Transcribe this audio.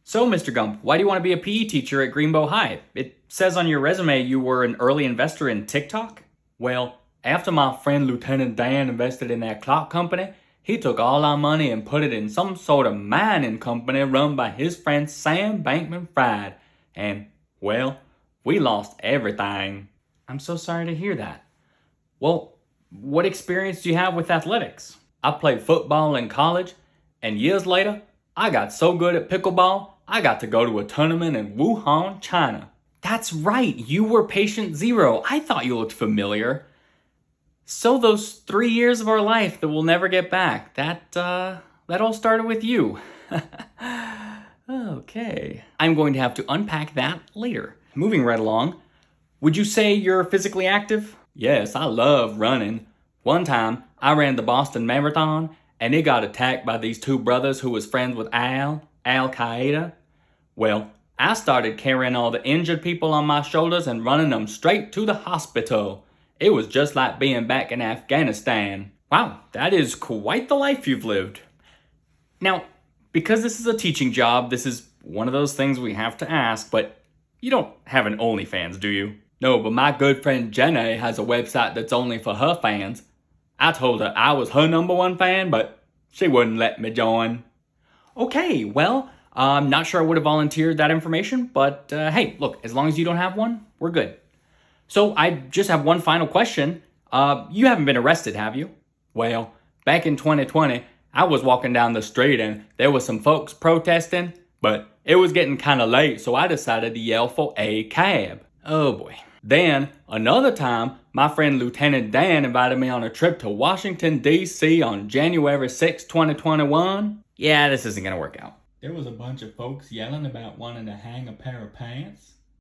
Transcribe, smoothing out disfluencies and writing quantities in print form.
So, Mr. Gump, why do you want to be a PE teacher at Greenbow High? It says on your resume you were an early investor in TikTok. Well, after my friend Lieutenant Dan invested in that clock company, he took all our money and put it in some sort of mining company run by his friend Sam Bankman-Fried. And, well, we lost everything. I'm so sorry to hear that. Well, what experience do you have with athletics? I played football in college, and years later, I got so good at pickleball, I got to go to a tournament in Wuhan, China. That's right, you were patient zero. I thought you looked familiar. So those 3 years of our life that we'll never get back, that all started with you. Okay. I'm going to have to unpack that later. Moving right along, would you say you're physically active? Yes, I love running. One time, I ran the Boston Marathon, and it got attacked by these two brothers who was friends with Al-Qaeda. Well, I started carrying all the injured people on my shoulders and running them straight to the hospital. It was just like being back in Afghanistan. Wow, that is quite the life you've lived. Now, because this is a teaching job, this is one of those things we have to ask, but you don't have an OnlyFans, do you? No, but my good friend Jenny has a website that's only for her fans. I told her I was her #1 fan, but she wouldn't let me join. Okay, well, I'm not sure I would have volunteered that information, but hey, look, as long as you don't have one, we're good. So I just have one final question. You haven't been arrested, have you? Well, back in 2020, I was walking down the street and there was some folks protesting, but it was getting kind of late, so I decided to yell for a cab. Oh boy. Then, another time, my friend Lieutenant Dan invited me on a trip to Washington, D.C. on January 6, 2021. Yeah, this isn't gonna work out. There was a bunch of folks yelling about wanting to hang a pair of pants.